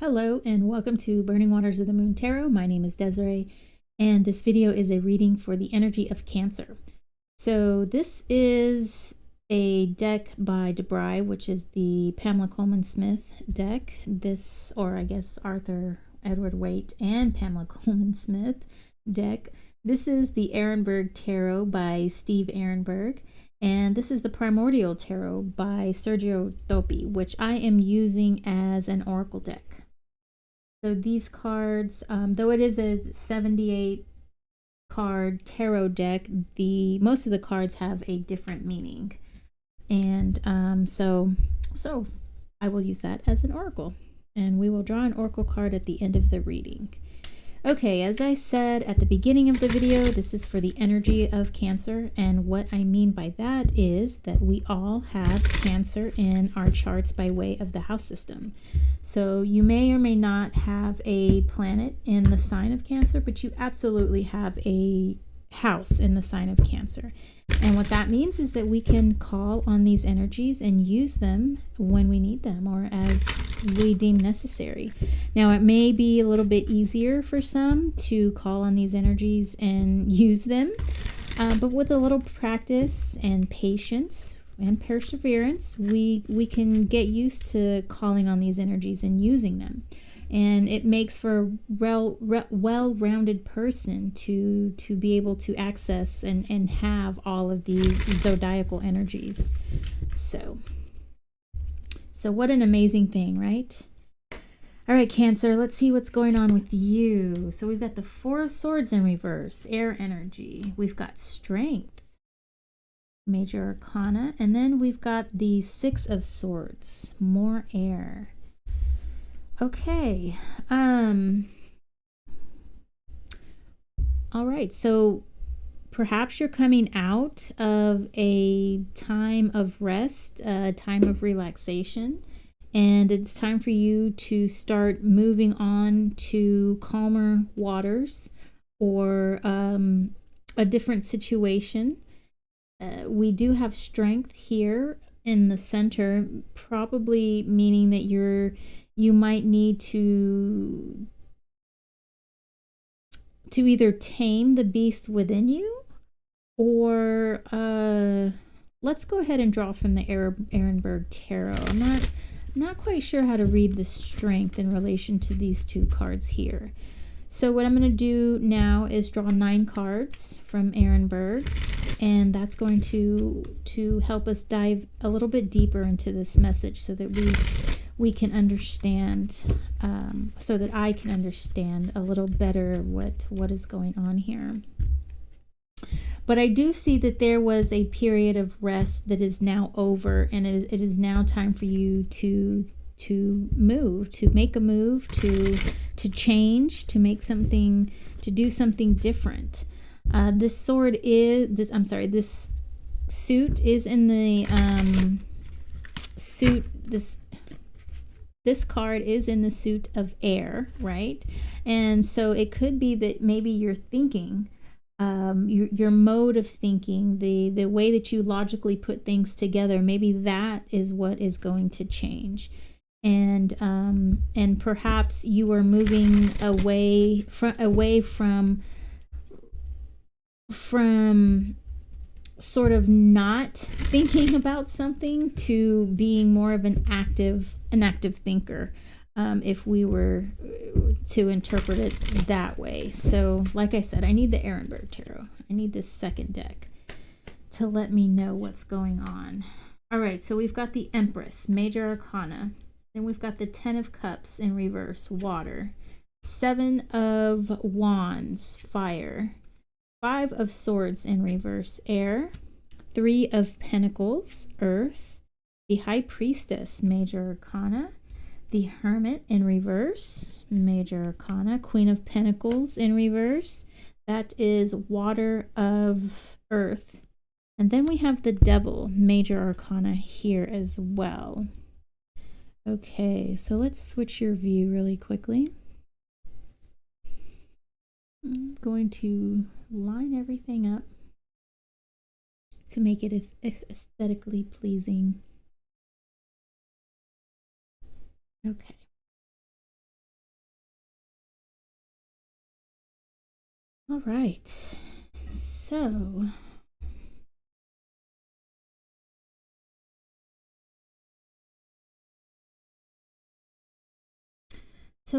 Hello and welcome to Burning Waters of the Moon Tarot. My name is Desiree and this video is a reading for the energy of Cancer. So this is a deck by DeBry, which is the Pamela Coleman Smith deck. This, or I guess Arthur Edward Waite and Pamela Coleman Smith deck. This is the Ehrenberg Tarot by Steve Ehrenberg. And this is the Primordial Tarot by Sergio Dopi, which I am using as an oracle deck. So these cards, though it is a 78 card tarot deck, most of the cards have a different meaning. And so I will use that as an oracle. And we will draw an oracle card at the end of the reading. Okay, as I said at the beginning of the video, this is for the energy of Cancer, and what I mean by that is that we all have Cancer in our charts by way of the house system. So you may or may not have a planet in the sign of Cancer, but you absolutely have a house in the sign of Cancer. And what that means is that we can call on these energies and use them when we need them or as we deem necessary. Now, it may be a little bit easier for some to call on these energies and use them, but with a little practice and patience and perseverance, we can get used to calling on these energies and using them. And it makes for a well-rounded person to be able to access and have all of these zodiacal energies. So what an amazing thing, right? All right, Cancer, let's see what's going on with you. So we've got the Four of Swords in reverse, air energy. We've got Strength, Major Arcana. And then we've got the Six of Swords, more air. Okay. All right. So perhaps you're coming out of a time of rest, a time of relaxation, and it's time for you to start moving on to calmer waters or a different situation. We do have Strength here in the center, probably meaning that you might need to either tame the beast within you, or let's go ahead and draw from the Ehrenberg Tarot. I'm not quite sure how to read the Strength in relation to these two cards here. So what I'm going to do now is draw 9 cards from Ehrenberg, and that's going to help us dive a little bit deeper into this message so that we can understand, so that I can understand a little better what is going on here. But I do see that there was a period of rest that is now over, and it is now time for you to move, to make a move, to change, to make something, to do something different. This sword is this suit is in the suit. This card is in the suit of air, right? And so it could be that maybe you're thinking, your mode of thinking, the way that you logically put things together, maybe that is what is going to change. And perhaps you are moving away from sort of not thinking about something to being more of an active thinker, if we were to interpret it that way. So like I said, I need the Ehrenberg Tarot. I need this second deck to let me know what's going on. All right, so we've got the Empress, Major Arcana. Then we've got the 10 of Cups in reverse, water. 7 of Wands, fire. 5 of Swords in reverse, air. 3 of Pentacles, earth. The High Priestess, Major Arcana. The Hermit in reverse, Major Arcana. Queen of Pentacles in reverse. That is water of earth. And then we have the Devil, Major Arcana here as well. Okay, so let's switch your view really quickly. I'm going to line everything up to make it aesthetically pleasing. Okay. All right. So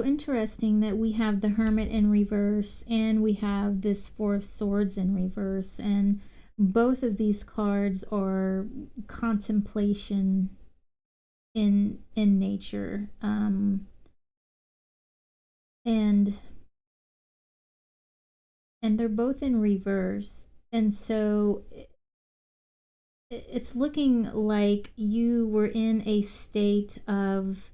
interesting that we have the Hermit in reverse and we have this Four of Swords in reverse, and both of these cards are contemplation in nature, and they're both in reverse, and so it's looking like you were in a state of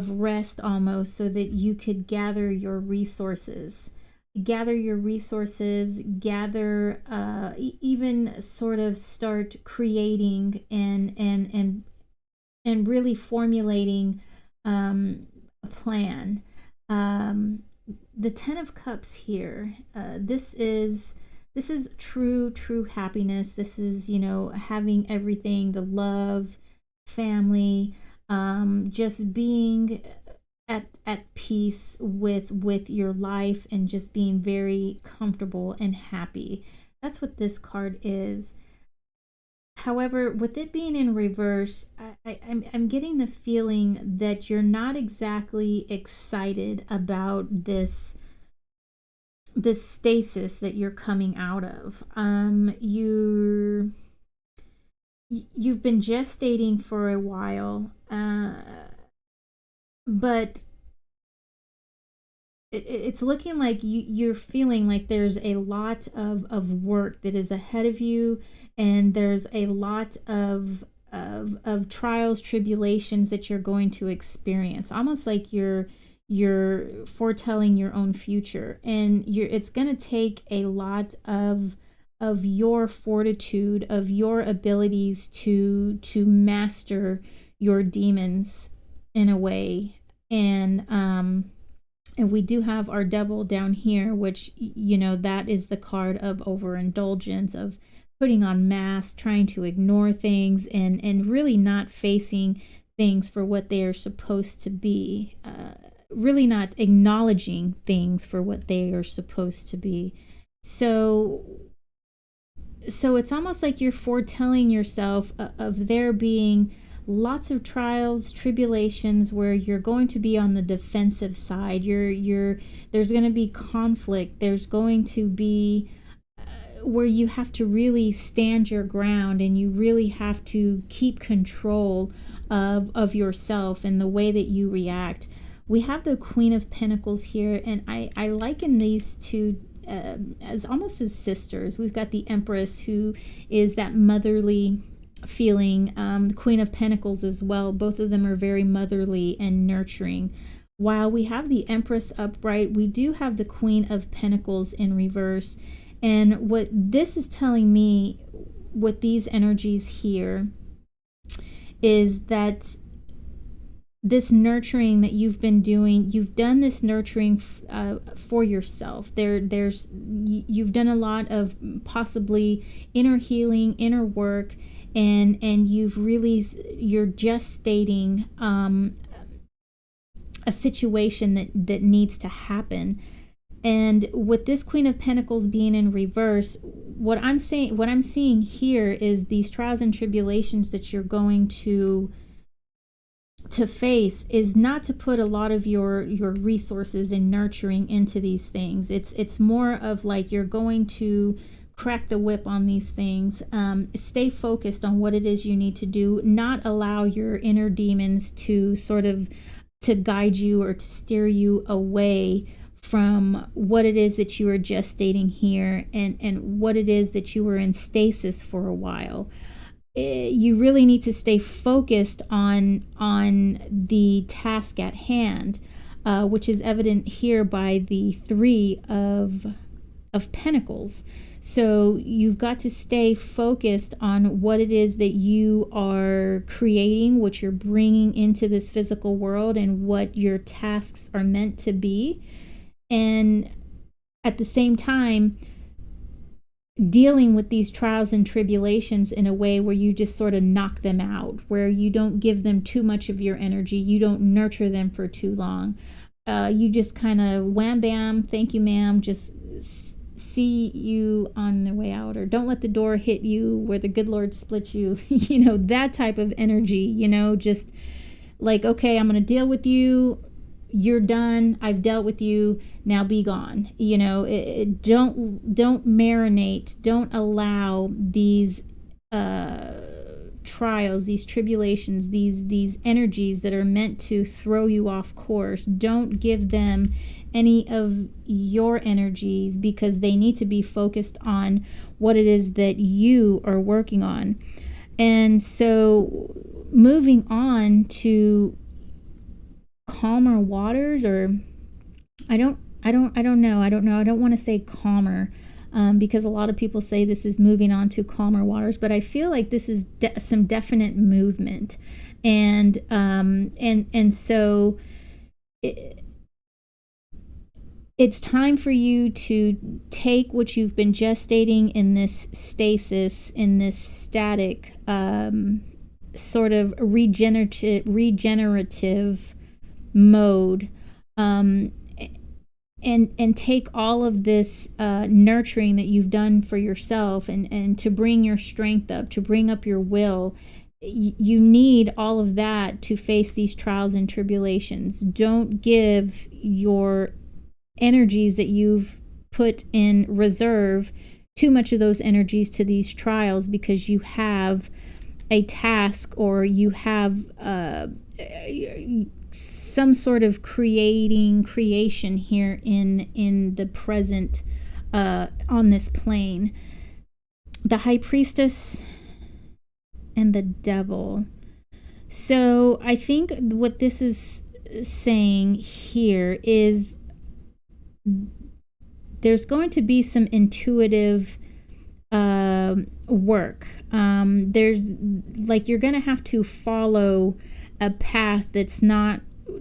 rest almost, so that you could gather your resources, even sort of start creating and really formulating a plan. The Ten of Cups here, this is true happiness. This is, having everything, the love, family, just being at peace with your life, and just being very comfortable and happy. That's what this card is. However, with it being in reverse, I'm getting the feeling that you're not exactly excited about this stasis that you're coming out of. You've been gestating for a while, but it's looking like you're feeling like there's a lot of work that is ahead of you, and there's a lot of trials, tribulations that you're going to experience, almost like you're foretelling your own future, and it's going to take a lot of your fortitude, of your abilities to master your demons in a way. And we do have our Devil down here, which, that is the card of overindulgence, of putting on masks, trying to ignore things, and really not facing things for what they are supposed to be, really not acknowledging things for what they are supposed to be. So it's almost like you're foretelling yourself of there being lots of trials, tribulations, where you're going to be on the defensive side. There's going to be conflict. There's going to be where you have to really stand your ground, and you really have to keep control of yourself and the way that you react. We have the Queen of Pentacles here, and I liken these two as almost as sisters. We've got the Empress, who is that motherly feeling, the Queen of Pentacles as well. Both of them are very motherly and nurturing. While we have the Empress upright, we do have the Queen of Pentacles in reverse. And what this is telling me with these energies here is that this nurturing that you've been doing, you've done this nurturing for yourself. You've done a lot of possibly inner healing, inner work, and you're just stating a situation that needs to happen. And with this Queen of Pentacles being in reverse, what I'm seeing here is these trials and tribulations that you're going to face is not to put a lot of your resources and nurturing into these things. It's more of like you're going to crack the whip on these things. Stay focused on what it is you need to do. Not allow your inner demons to sort of to guide you or to steer you away from what it is that you are gestating here, and what it is that you were in stasis for a while. You really need to stay focused on the task at hand, which is evident here by the Three of Pentacles. So you've got to stay focused on what it is that you are creating, what you're bringing into this physical world, and what your tasks are meant to be. And at the same time, dealing with these trials and tribulations in a way where you just sort of knock them out, where you don't give them too much of your energy, you don't nurture them for too long. You just kind of wham bam, thank you ma'am, just see you on the way out, or don't let the door hit you where the good Lord splits you, that type of energy, just like, okay, I'm going to deal with you. You're done. I've dealt with you. Now be gone. Don't marinate. Don't allow these trials, these tribulations, these energies that are meant to throw you off course. Don't give them any of your energies, because they need to be focused on what it is that you are working on. And so moving on to calmer waters, or I don't know. I don't want to say calmer, because a lot of people say this is moving on to calmer waters, but I feel like this is some definite movement, and so it's time for you to take what you've been gestating in this stasis, in this static sort of regenerative mode, and take all of this nurturing that you've done for yourself, and to bring your strength up, to bring up your will. You need all of that to face these trials and tribulations. Don't give your energies that you've put in reserve too much of those energies to these trials, because you have a task, or you have some sort of creation here in the present, on this plane. The High Priestess and the Devil. So I think what this is saying here is there's going to be some intuitive work. There's like, you're going to have to follow a path that's not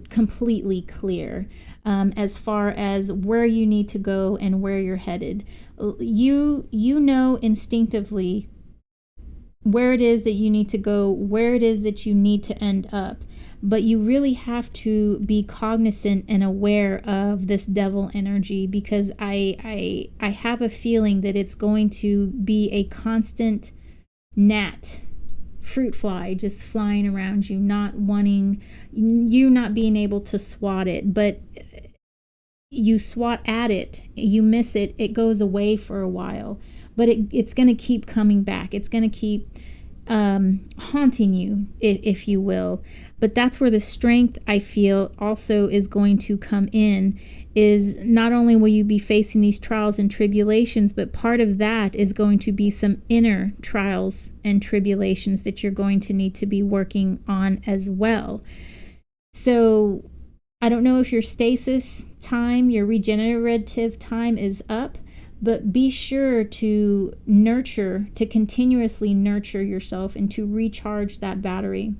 completely clear, as far as where you need to go and where you're headed. You know instinctively where it is that you need to go, where it is that you need to end up. But you really have to be cognizant and aware of this devil energy, because I have a feeling that it's going to be a constant gnat, fruit fly, just flying around you, not being able to swat it. But you swat at it, you miss it, it goes away for a while, but it's going to keep coming back. It's going to keep haunting you, if you will. But that's where the strength, I feel, also is going to come in, is not only will you be facing these trials and tribulations, but part of that is going to be some inner trials and tribulations that you're going to need to be working on as well. So I don't know if your stasis time, your regenerative time is up, but be sure to continuously nurture yourself and to recharge that battery,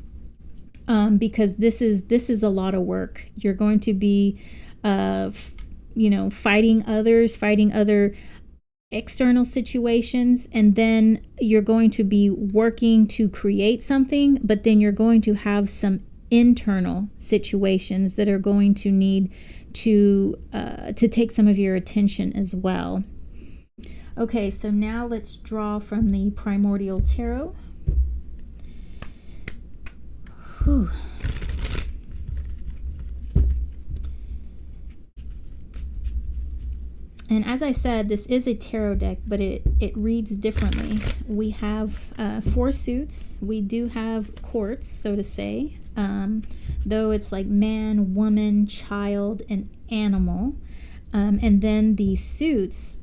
because this is a lot of work. You're going to be, fighting other external situations, and then you're going to be working to create something, but then you're going to have some internal situations that are going to need to take some of your attention as well. Okay, so now let's draw from the Primordial Tarot. Whew. And as I said, this is a tarot deck, but it reads differently. We have 4 suits. We do have quartz, so to say, though it's like man, woman, child, and animal. And then the suits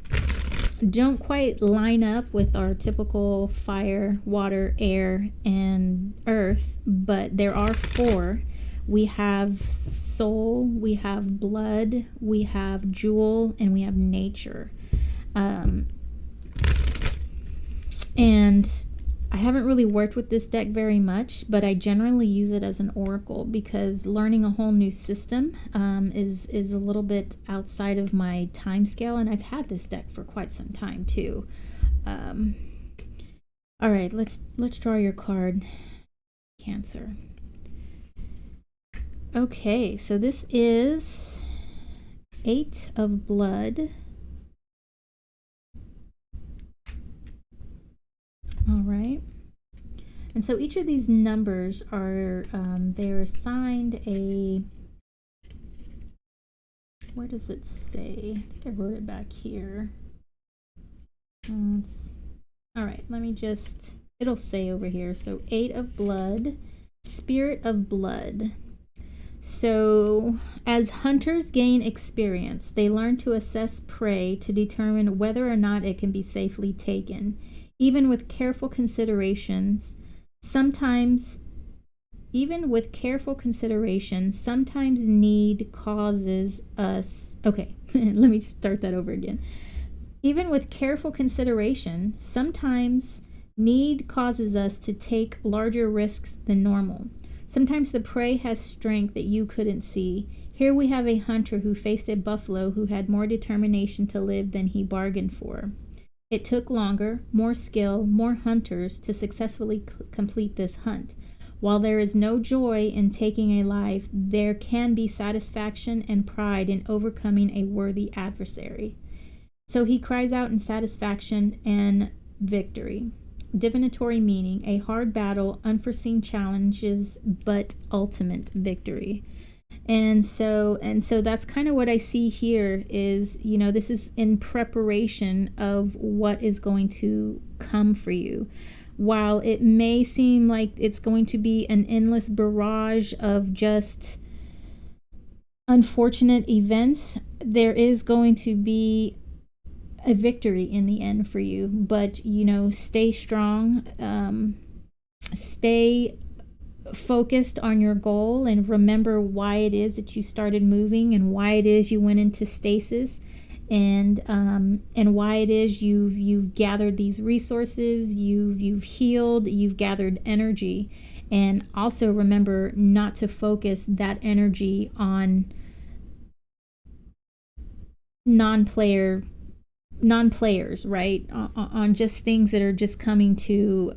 don't quite line up with our typical fire, water, air, and earth, but there are 4. We have soul, we have blood, we have jewel, and we have nature. And I haven't really worked with this deck very much, but I generally use it as an oracle, because learning a whole new system is a little bit outside of my time scale, and I've had this deck for quite some time too. All right, let's draw your card, Cancer. Okay, so this is 8 of blood. All right. And so each of these numbers are, they're assigned a, where does it say? I think I wrote it back here. All right, let me just, it'll say over here. So 8 of blood, spirit of blood. So as hunters gain experience, they learn to assess prey to determine whether or not it can be safely taken. Even with careful considerations, sometimes need causes us, okay, let me start that over again. Even with careful consideration, sometimes need causes us to take larger risks than normal. Sometimes the prey has strength that you couldn't see. Here we have a hunter who faced a buffalo who had more determination to live than he bargained for. It took longer, more skill, more hunters to successfully complete this hunt. While there is no joy in taking a life, there can be satisfaction and pride in overcoming a worthy adversary. So he cries out in satisfaction and victory. Divinatory meaning, a hard battle, unforeseen challenges, but ultimate victory. And so that's kind of what I see here is, you know, this is in preparation of what is going to come for you. While it may seem like it's going to be an endless barrage of just unfortunate events, there is going to be a victory in the end for you. But, you know, stay strong, stay focused on your goal, and remember why it is that you started moving and why it is you went into stasis, and why it is you've gathered these resources, you've healed, you've gathered energy. And also remember not to focus that energy on non-players, right? On just things that are just coming to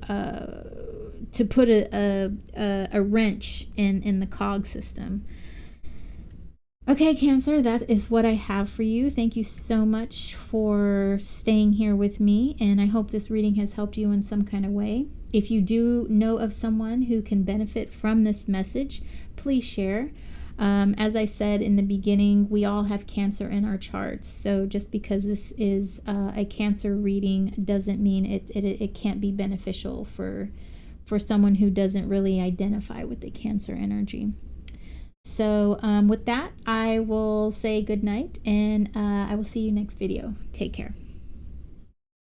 put a wrench in the cog system. Okay, Cancer, that is what I have for you. Thank you so much for staying here with me, and I hope this reading has helped you in some kind of way. If you do know of someone who can benefit from this message, please share. As I said in the beginning, we all have Cancer in our charts, so just because this is a Cancer reading doesn't mean it can't be beneficial for someone who doesn't really identify with the Cancer energy. So with that, I will say good night, and I will see you next video. Take care.